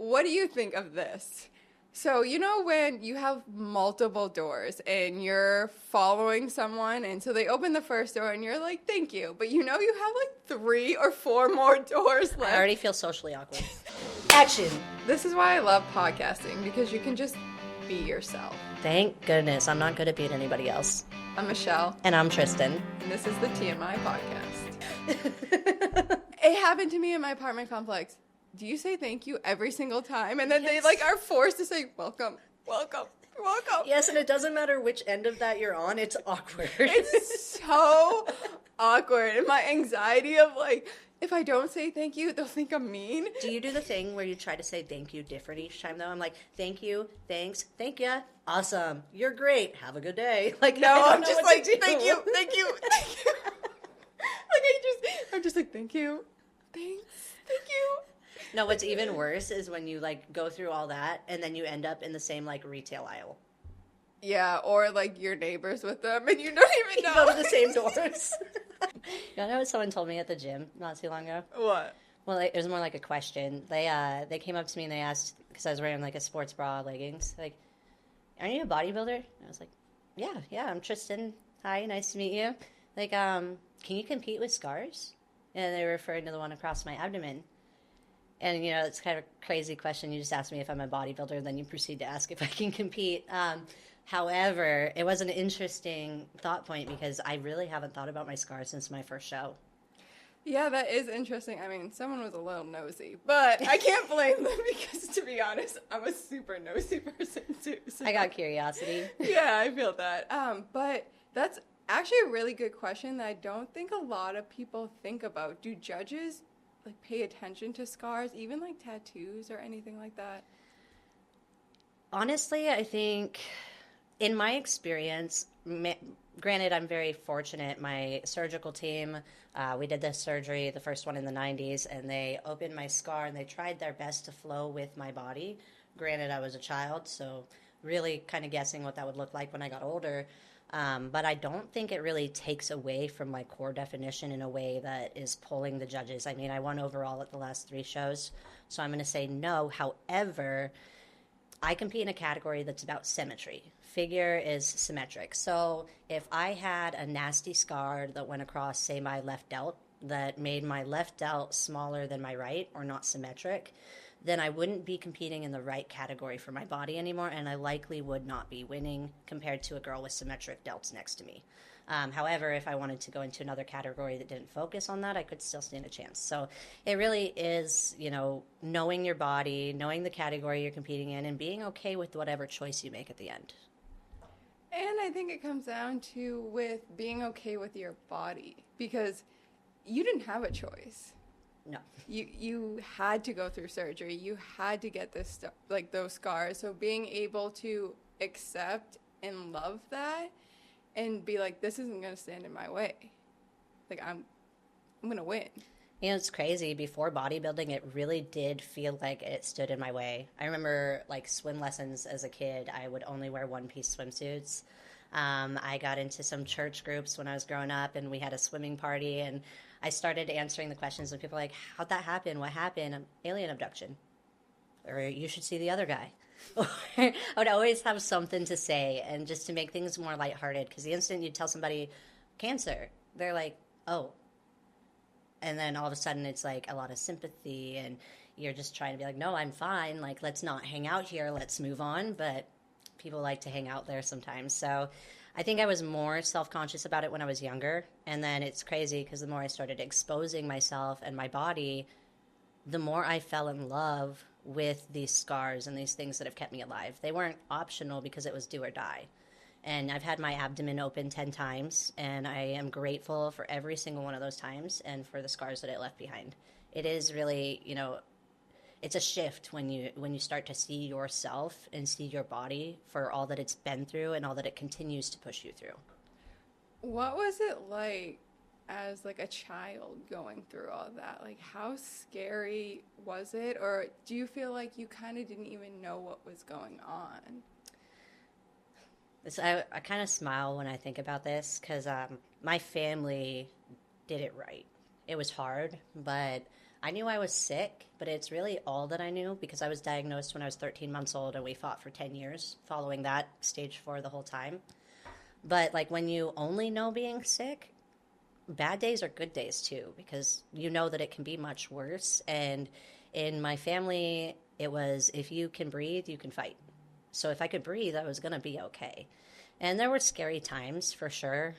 what do you think of this? So, you know when you have multiple doors and you're following someone, and so they open the first door and you're like, thank you. But you know you have like 3 or 4 more doors left. I already feel socially awkward. Action. This is why I love podcasting, because you can just be yourself. Thank goodness. I'm not good at being anybody else. I'm Michelle. And I'm Tristen. And this is the TMi Podcast. It happened to me in my apartment complex. Do you say thank you every single time? And then they are forced to say, welcome, welcome, welcome. Yes, and it doesn't matter which end of that you're on. It's awkward. It's so awkward. And my anxiety of if I don't say thank you, they'll think I'm mean. Do you do the thing where you try to say thank you different each time, though? I'm like, thank you, thanks, thank ya, awesome, you're great, have a good day. No, I'm just like, thank you, thank you, thank you. I'm just like, thank you, thanks, thank you. No, what's even worse is when you go through all that and then you end up in the same retail aisle. Yeah, or your neighbors with them and you don't even know. You go to the same doors. You know what someone told me at the gym not too long ago? What? Well, it was more like a question. They came up to me and they asked, because I was wearing a sports bra, leggings, aren't you a bodybuilder? And I was like, yeah, I'm Tristen. Hi, nice to meet you. Can you compete with scars? And they were referring to the one across my abdomen. And, it's kind of a crazy question. You just ask me if I'm a bodybuilder, and then you proceed to ask if I can compete. However, it was an interesting thought point because I really haven't thought about my scars since my first show. Yeah, that is interesting. I mean, someone was a little nosy, but I can't blame them because, to be honest, I'm a super nosy person, too. So. I got curiosity. Yeah, I feel that. But that's actually a really good question that I don't think a lot of people think about. Do judges pay attention to scars, even tattoos or anything like that? Honestly, I think in my experience, granted, I'm very fortunate. My surgical team, we did this surgery, the first one in the 90s, and they opened my scar and they tried their best to flow with my body. Granted, I was a child, so really kind of guessing what that would look like when I got older. But I don't think it really takes away from my core definition in a way that is pulling the judges. I mean, I won overall at the last 3 shows, so I'm going to say no. However, I compete in a category that's about symmetry. Figure is symmetric. So if I had a nasty scar that went across, say, my left delt, that made my left delt smaller than my right or not symmetric, then I wouldn't be competing in the right category for my body anymore, and I likely would not be winning compared to a girl with symmetric delts next to me. However, if I wanted to go into another category that didn't focus on that, I could still stand a chance. So it really is, knowing your body, knowing the category you're competing in, and being okay with whatever choice you make at the end. And I think it comes down to with being okay with your body, because you didn't have a choice. No. You had to go through surgery. You had to get this stuff, those scars. So being able to accept and love that and be this isn't going to stand in my way. I'm going to win. It's crazy. Before bodybuilding, it really did feel like it stood in my way. I remember swim lessons as a kid. I would only wear one-piece swimsuits. I got into some church groups when I was growing up, and we had a swimming party, and I started answering the questions, and people were like, how'd that happen? What happened? Alien abduction. Or you should see the other guy. I would always have something to say, and just to make things more lighthearted, because the instant you tell somebody cancer, they're like, oh. And then all of a sudden it's a lot of sympathy, and you're just trying to be no, I'm fine. Let's not hang out here. Let's move on. But people like to hang out there sometimes. So I think I was more self-conscious about it when I was younger. And then it's crazy because the more I started exposing myself and my body, the more I fell in love with these scars and these things that have kept me alive. They weren't optional because it was do or die. And I've had my abdomen open 10 times, and I am grateful for every single one of those times and for the scars that it left behind. It is really, it's a shift when you start to see yourself and see your body for all that it's been through and all that it continues to push you through. What was it like as a child going through all that? How scary was it? Or do you feel like you kind of didn't even know what was going on? I kind of smile when I think about this because my family did it right. It was hard, but I knew I was sick, but it's really all that I knew because I was diagnosed when I was 13 months old and we fought for 10 years following that, stage 4 the whole time. But like when you only know being sick, bad days are good days too because you know that it can be much worse. And in my family, it was if you can breathe, you can fight. So if I could breathe, I was going to be okay. And there were scary times for sure.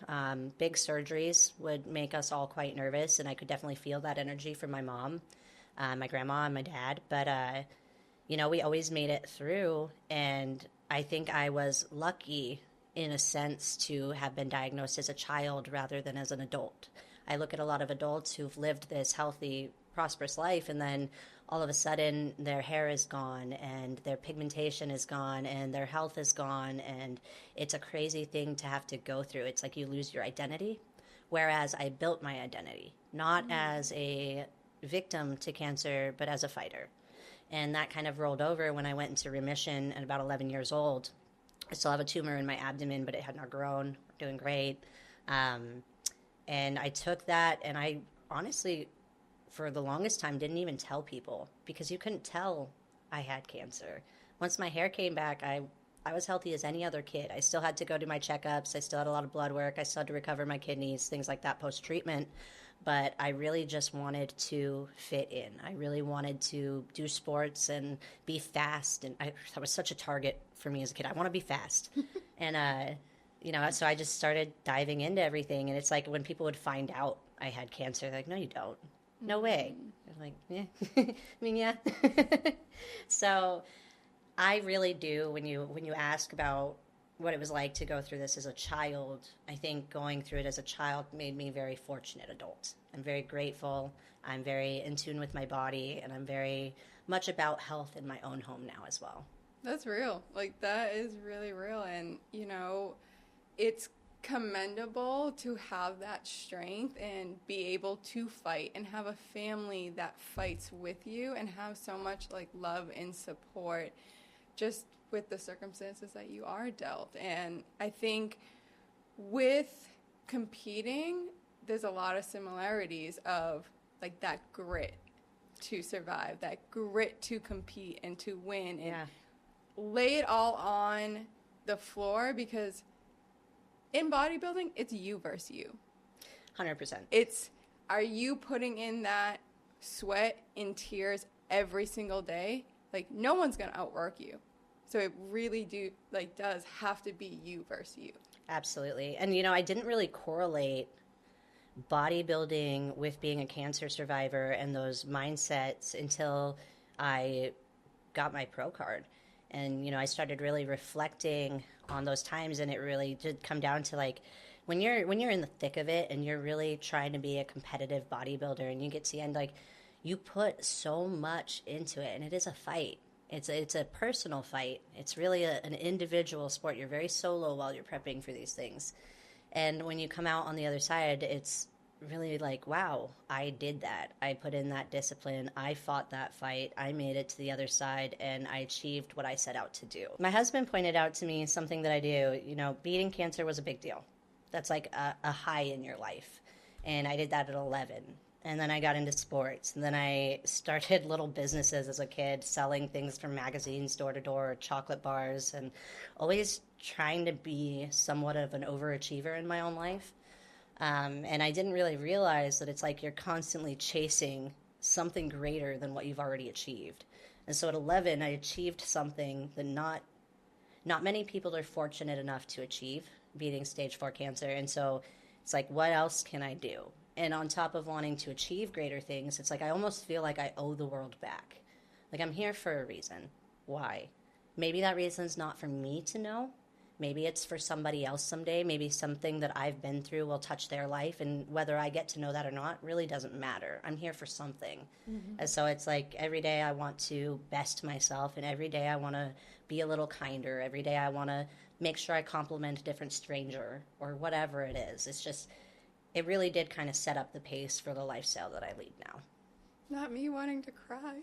Big surgeries would make us all quite nervous, and I could definitely feel that energy from my mom, my grandma, and my dad. But, we always made it through, and I think I was lucky in a sense to have been diagnosed as a child rather than as an adult. I look at a lot of adults who've lived this healthy, prosperous life, and then all of a sudden their hair is gone and their pigmentation is gone and their health is gone, and it's a crazy thing to have to go through. It's like you lose your identity, whereas I built my identity, not as a victim to cancer, but as a fighter. And that kind of rolled over when I went into remission at about 11 years old. I still have a tumor in my abdomen, but it had not grown. Doing great. And I took that, and I honestly, for the longest time, didn't even tell people because you couldn't tell I had cancer. Once my hair came back, I was healthy as any other kid. I still had to go do my checkups. I still had a lot of blood work. I still had to recover my kidneys, things like that post-treatment. But I really just wanted to fit in. I really wanted to do sports and be fast. And that was such a target for me as a kid. I want to be fast. And, so I just started diving into everything. And it's like when people would find out I had cancer, they're like, no, you don't. No way. I'm like, yeah. I mean, yeah. So I really do, when you ask about what it was like to go through this as a child, I think going through it as a child made me a very fortunate adult. I'm very grateful. I'm very in tune with my body, and I'm very much about health in my own home now as well. That's real. Like, that is really real. And, it's commendable to have that strength and be able to fight and have a family that fights with you and have so much like love and support just with the circumstances that you are dealt. And I think with competing, there's a lot of similarities of like that grit to survive, that grit to compete and to win and lay it all on the floor, because in bodybuilding, it's you versus you. 100%. It's, are you putting in that sweat and tears every single day? Like, no one's going to outwork you. So it really does have to be you versus you. Absolutely. And, I didn't really correlate bodybuilding with being a cancer survivor and those mindsets until I got my pro card. And, I started really reflecting on those times, and it really did come down to like when you're in the thick of it and you're really trying to be a competitive bodybuilder and you get to the end, like you put so much into it, and it is a fight. It's a personal fight. It's really an individual sport. You're very solo while you're prepping for these things. And when you come out on the other side, it's really like, wow, I did that. I put in that discipline. I fought that fight. I made it to the other side, and I achieved what I set out to do. My husband pointed out to me something that I do. Beating cancer was a big deal. That's like a high in your life. And I did that at 11. And then I got into sports. And then I started little businesses as a kid, selling things from magazines door to door, chocolate bars, and always trying to be somewhat of an overachiever in my own life. And I didn't really realize that it's like you're constantly chasing something greater than what you've already achieved. And so at 11, I achieved something that not many people are fortunate enough to achieve, beating stage 4 cancer. And so it's like, what else can I do? And on top of wanting to achieve greater things, it's like I almost feel like I owe the world back. Like I'm here for a reason. Why? Maybe that reason's not for me to know. Maybe it's for somebody else someday. Maybe something that I've been through will touch their life, and whether I get to know that or not really doesn't matter. I'm here for something. Mm-hmm. And so it's like every day I want to best myself, and every day I want to be a little kinder. Every day I want to make sure I compliment a different stranger or whatever it is. It's just, it really did kind of set up the pace for the lifestyle that I lead now. Not me wanting to cry.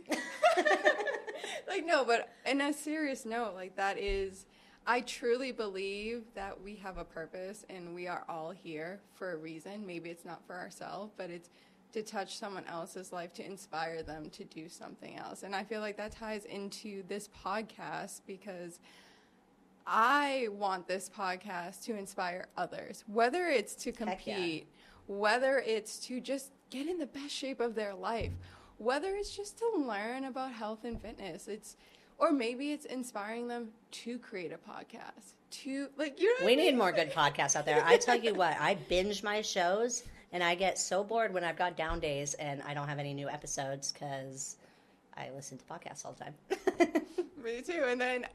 No, but in a serious note, that is... I truly believe that we have a purpose and we are all here for a reason. Maybe it's not for ourselves, but it's to touch someone else's life, to inspire them to do something else. And I feel like that ties into this podcast, because I want this podcast to inspire others, whether it's to compete, whether it's to just get in the best shape of their life, whether it's just to learn about health and fitness. Or maybe it's inspiring them to create a podcast. We need more good podcasts out there. I tell you what, I binge my shows, and I get so bored when I've got down days and I don't have any new episodes because I listen to podcasts all the time. Me too. And then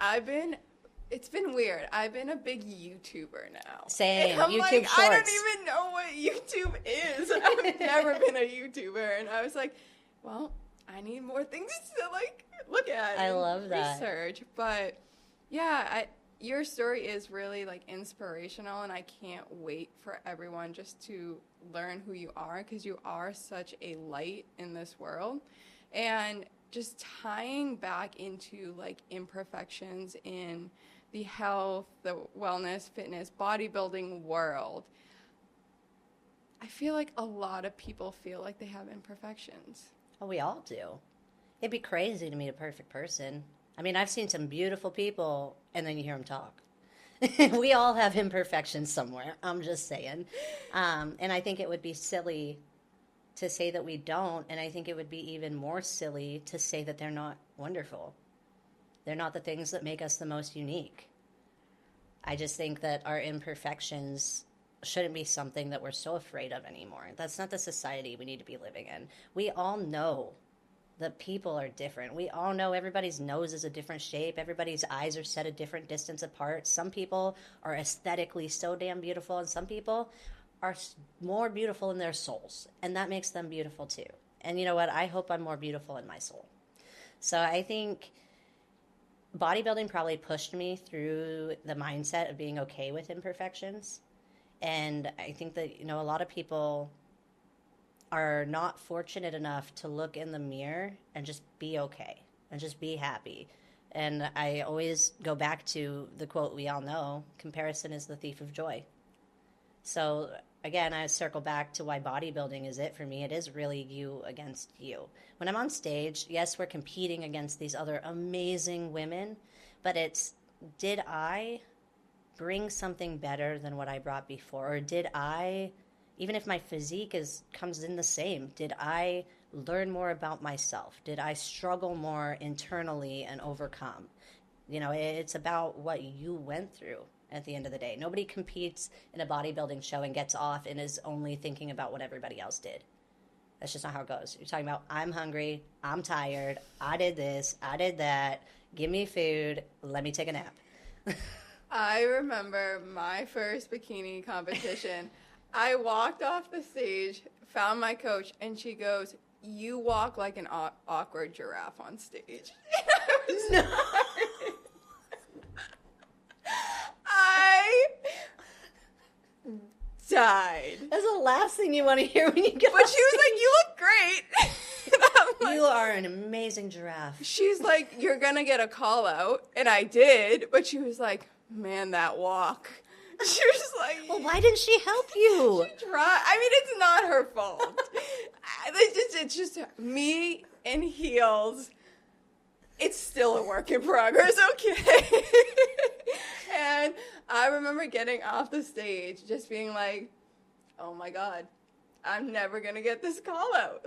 it's been weird. I've been a big YouTuber now. Same. And I'm YouTube Shorts. I don't even know what YouTube is. I've never been a YouTuber. And I was like, well, I need more things to look at. I love that. Research. But yeah, your story is really inspirational, and I can't wait for everyone just to learn who you are, because you are such a light in this world. And just tying back into imperfections in the health, the wellness, fitness, bodybuilding world, I feel like a lot of people feel like they have imperfections. Oh, we all do. It'd be crazy to meet a perfect person. I mean, I've seen some beautiful people, and then you hear them talk. We all have imperfections somewhere. I'm just saying. And I think it would be silly to say that we don't, and I think it would be even more silly to say that they're not wonderful. They're not the things that make us the most unique. I just think that our imperfections shouldn't be something that we're so afraid of anymore. That's not the society we need to be living in. We all know that people are different. We all know everybody's nose is a different shape. Everybody's eyes are set a different distance apart. Some people are aesthetically so damn beautiful, and some people are more beautiful in their souls, and that makes them beautiful too. And you know what? I hope I'm more beautiful in my soul. So I think bodybuilding probably pushed me through the mindset of being okay with imperfections. And I think that, a lot of people are not fortunate enough to look in the mirror and just be okay and just be happy. And I always go back to the quote we all know, comparison is the thief of joy. So again, I circle back to why bodybuilding is it for me. It is really you against you. When I'm on stage, yes, we're competing against these other amazing women, but it's, did I bring something better than what I brought before? Or did I, even if my physique comes in the same, did I learn more about myself? Did I struggle more internally and overcome? It's about what you went through at the end of the day. Nobody competes in a bodybuilding show and gets off and is only thinking about what everybody else did. That's just not how it goes. You're talking about, I'm hungry, I'm tired, I did this, I did that, give me food, let me take a nap. I remember my first bikini competition. I walked off the stage, found my coach, and she goes, "You walk like an awkward giraffe on stage." And I died. That's the last thing you want to hear when you get But she was like, "You look great." And I'm like, you are an amazing giraffe. She's like, "You're going to get a call out." And I did. But she was like, "Man, that walk." She was like, well, why didn't she help you? She tried. I mean, it's not her fault. It's just me in heels. It's still a work in progress, okay? And I remember getting off the stage just being like, oh my God, I'm never going to get this call out.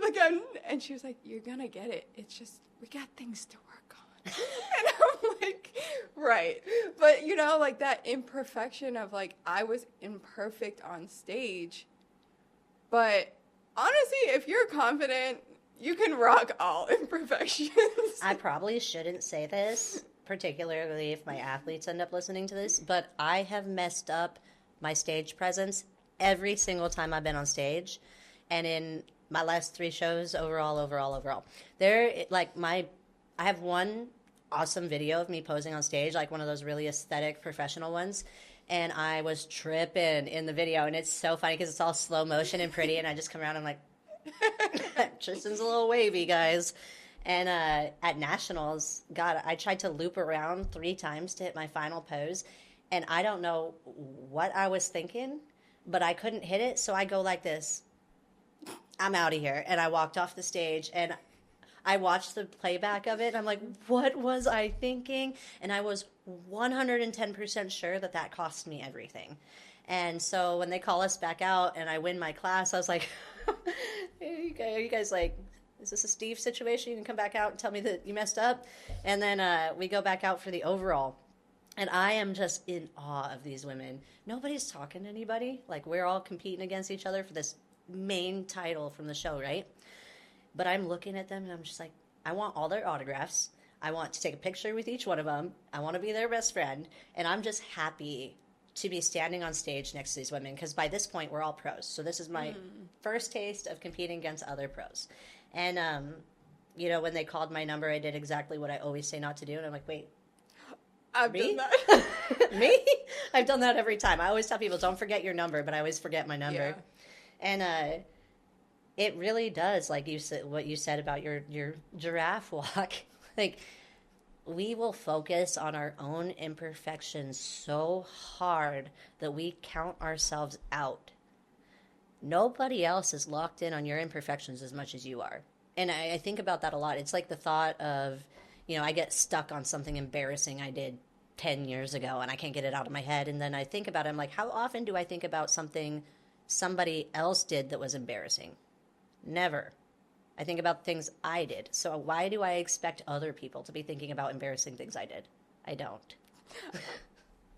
And she was like, "You're going to get it. It's just, we got things to work on." And I'm like, right. But, that imperfection of I was imperfect on stage. But honestly, if you're confident, you can rock all imperfections. I probably shouldn't say this, particularly if my athletes end up listening to this, but I have messed up my stage presence every single time I've been on stage. And in my last 3 shows, overall, I have one awesome video of me posing on stage, like one of those really aesthetic professional ones. And I was tripping in the video, and it's so funny because it's all slow motion and pretty, and I just come around and I'm like, Tristan's a little wavy, guys. And at Nationals, God, I tried to loop around 3 times to hit my final pose, and I don't know what I was thinking, but I couldn't hit it, so I go like this. I'm out of here. And I walked off the stage, and I watched the playback of it, and I'm like, what was I thinking? And I was 110% sure that cost me everything. And so when they call us back out and I win my class, I was like, are you guys like, is this a Steve situation? You can come back out and tell me that you messed up? And then we go back out for the overall. And I am just in awe of these women. Nobody's talking to anybody. Like, we're all competing against each other for this main title from the show, right? But I'm looking at them, and I'm just like, I want all their autographs. I want to take a picture with each one of them. I want to be their best friend. And I'm just happy to be standing on stage next to these women, because by this point, we're all pros. So this is my first taste of competing against other pros. And, you know, when they called my number, I did exactly what I always say not to do. And I'm like, wait. I've Me? done that. Me? I've done that every time. I always tell people, don't forget your number, but I always forget my number. Yeah. And it really does, like you said, what you said about your giraffe walk. Like, we will focus on our own imperfections so hard that we count ourselves out. Nobody else is locked in on your imperfections as much as you are. And I think about that a lot. It's like the thought of, you know, I get stuck on something embarrassing I did 10 years ago and I can't get it out of my head. And then I think about it, I'm like, how often do I think about something somebody else did that was embarrassing? Never. I think about things I did. So why do I expect other people to be thinking about embarrassing things I did? I don't.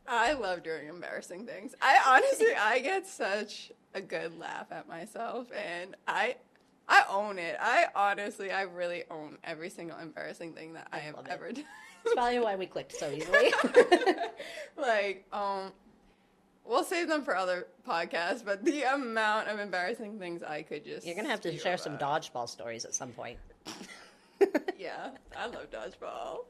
I love doing embarrassing things. I get such a good laugh at myself, and I own it. I really own every single embarrassing thing that I have ever done. It's probably why we clicked so easily. Like, we'll save them for other podcasts, but the amount of embarrassing things I could just... You're going to have to share some dodgeball stories at some point. Yeah, I love dodgeball.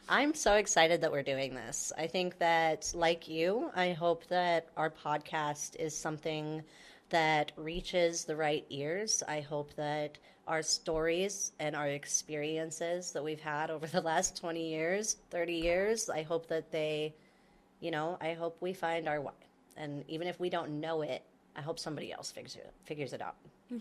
I'm so excited that we're doing this. I think that, like you, I hope that our podcast is something that reaches the right ears. I hope that our stories and our experiences that we've had over the last 20 years, 30 years, I hope that they, you know, I hope we find our why. And even if we don't know it, I hope somebody else figures it out.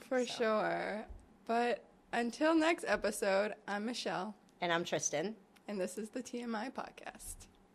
For sure. But until next episode, I'm Michelle. And I'm Tristen. And this is the TMi Podcast.